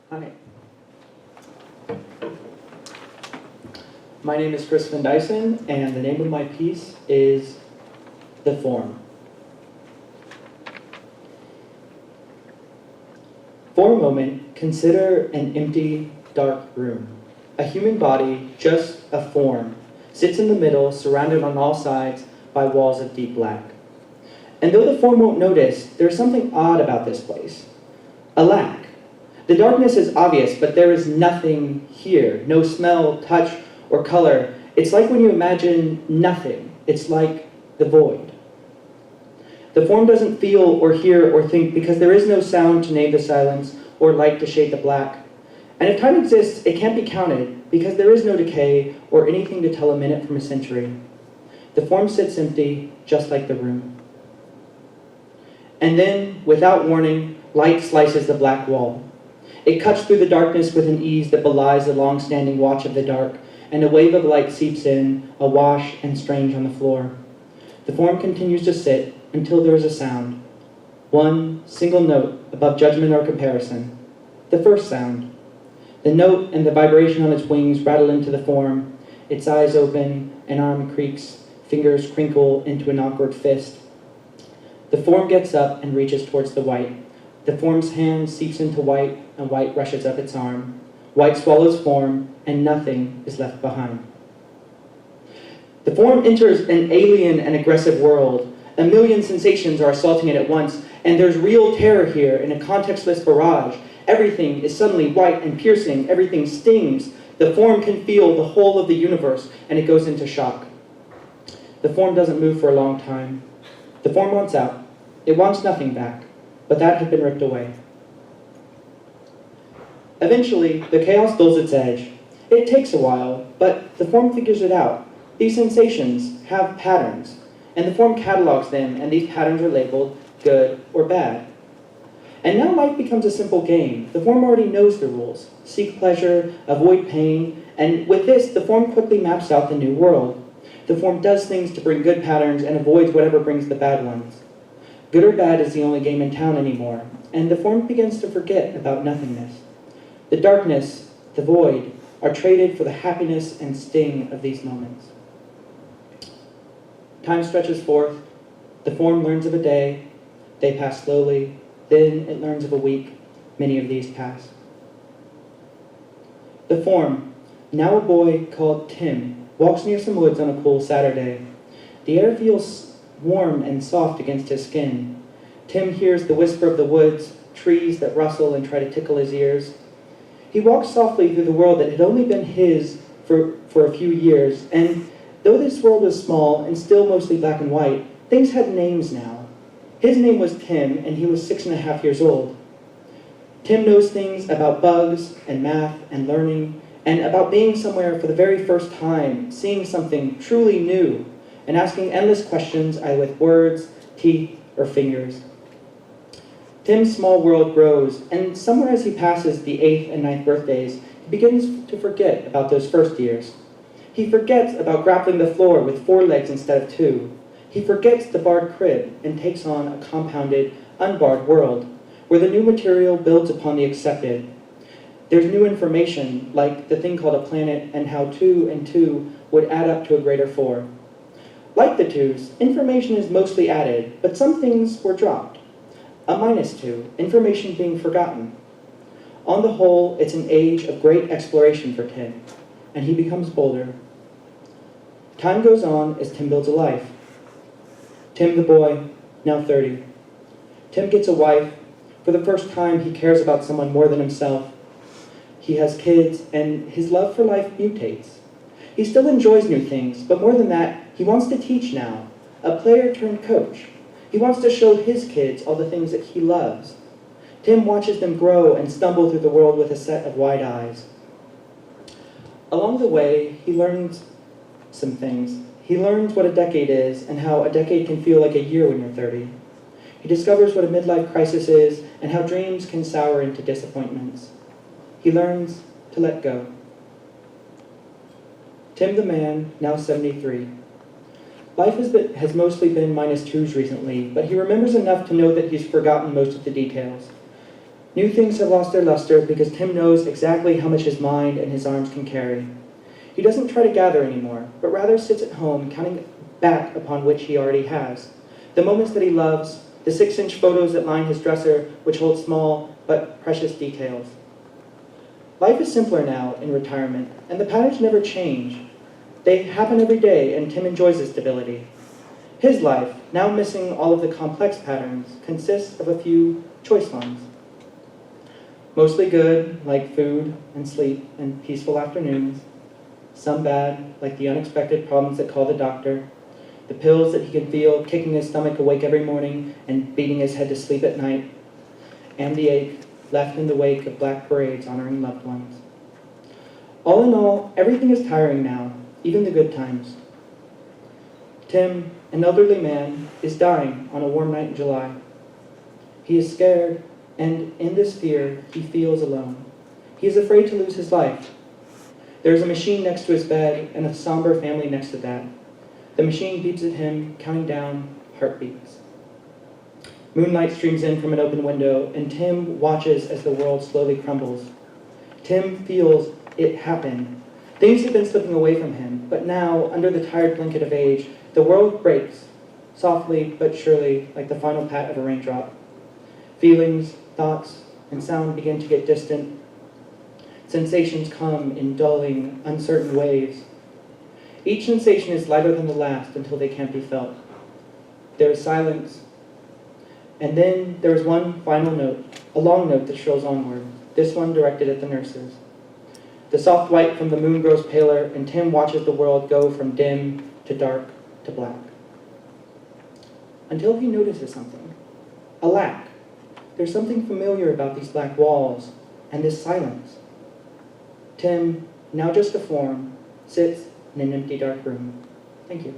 Hi. My name is Findeisen, and the name of my piece is The Form. For a moment, consider an empty, dark room. A human body, just a form, sits in the middle, surrounded on all sides by walls of deep black. And though the form won't notice, there's something odd about this place. A lack. The darkness is obvious, but there is nothing here. No smell, touch, or color. It's like when you imagine nothing. It's like the void. The form doesn't feel or hear or think because there is no sound to name the silence or light to shade the black. And if time exists, it can't be counted because there is no decay or anything to tell a minute from a century. The form sits empty, just like the room. And then, without warning, light slices the black wall. It cuts through the darkness with an ease that belies the long-standing watch of the dark, and a wave of light seeps in, awash and strange on the floor. The form continues to sit until there is a sound. One single note above judgment or comparison. The first sound. The note and the vibration on its wings rattle into the form. Its eyes open, an arm creaks, fingers crinkle into an awkward fist. The form gets up and reaches towards the white. The form's hand seeps into white, and white rushes up its arm. White swallows form, and nothing is left behind. The form enters an alien and aggressive world. A million sensations are assaulting it at once, and there's real terror here in a contextless barrage. Everything is suddenly white and piercing. Everything stings. The form can feel the whole of the universe, and it goes into shock. The form doesn't move for a long time. The form wants out. It wants nothing back, but that had been ripped away. Eventually, the chaos dulls its edge. It takes a while, but the form figures it out. These sensations have patterns, and the form catalogs them, and these patterns are labeled good or bad. And now life becomes a simple game. The form already knows the rules. Seek pleasure, avoid pain, and with this, the form quickly maps out the new world. The form does things to bring good patterns and avoids whatever brings the bad ones. Good or bad is the only game in town anymore, and the form begins to forget about nothingness. The darkness, the void, are traded for the happiness and sting of these moments. Time stretches forth. The form learns of a day. They pass slowly. Then it learns of a week. Many of these pass. The form, now a boy called Tim, walks near some woods on a cool Saturday. The air feels warm and soft against his skin. Tim hears the whisper of the woods, trees that rustle and try to tickle his ears. He walks softly through the world that had only been his for a few years, and though this world was small and still mostly black and white, things had names now. His name was Tim, and he was 6.5 years old. Tim knows things about bugs and math and learning, and about being somewhere for the very first time, seeing something truly new, and asking endless questions either with words, teeth, or fingers. Tim's small world grows, and somewhere as he passes the 8th and 9th birthdays, he begins to forget about those first years. He forgets about grappling the floor with 4 legs instead of 2. He forgets the barred crib and takes on a compounded, unbarred world, where the new material builds upon the accepted. There's new information, like the thing called a planet and how 2 and 2 would add up to a greater 4. Like the 2s, information is mostly added, but some things were dropped. A -2, information being forgotten. On the whole, it's an age of great exploration for Tim, and he becomes bolder. Time goes on as Tim builds a life. Tim the boy, now 30. Tim gets a wife. For the first time, he cares about someone more than himself. He has kids, and his love for life mutates. He still enjoys new things, but more than that, he wants to teach now, a player turned coach. He wants to show his kids all the things that he loves. Tim watches them grow and stumble through the world with a set of wide eyes. Along the way, he learns some things. He learns what a decade is and how a decade can feel like a year when you're 30. He discovers what a midlife crisis is and how dreams can sour into disappointments. He learns to let go. Tim the man, now 73. Life has mostly been -2s recently, but he remembers enough to know that he's forgotten most of the details. New things have lost their luster because Tim knows exactly how much his mind and his arms can carry. He doesn't try to gather anymore, but rather sits at home counting back upon which he already has. The moments that he loves, the 6-inch photos that line his dresser, which hold small but precious details. Life is simpler now in retirement, and the patterns never change. They happen every day, and Tim enjoys the stability. His life, now missing all of the complex patterns, consists of a few choice ones. Mostly good, like food and sleep and peaceful afternoons. Some bad, like the unexpected problems that call the doctor. The pills that he can feel kicking his stomach awake every morning and beating his head to sleep at night. And the ache left in the wake of black parades honoring loved ones. All in all, everything is tiring now, even the good times. Tim, an elderly man, is dying on a warm night in July. He is scared, and in this fear, he feels alone. He is afraid to lose his life. There is a machine next to his bed and a somber family next to that. The machine beeps at him, counting down heartbeats. Moonlight streams in from an open window, and Tim watches as the world slowly crumbles. Tim feels it happen. Things have been slipping away from him, but now, under the tired blanket of age, the world breaks, softly but surely, like the final pat of a raindrop. Feelings, thoughts, and sound begin to get distant. Sensations come in dulling, uncertain waves. Each sensation is lighter than the last until they can't be felt. There is silence, and then there is one final note, a long note that shrills onward, this one directed at the nurses. The soft white from the moon grows paler, and Tim watches the world go from dim to dark to black. Until he notices something, a lack. There's something familiar about these black walls and this silence. Tim, now just a form, sits in an empty dark room. Thank you.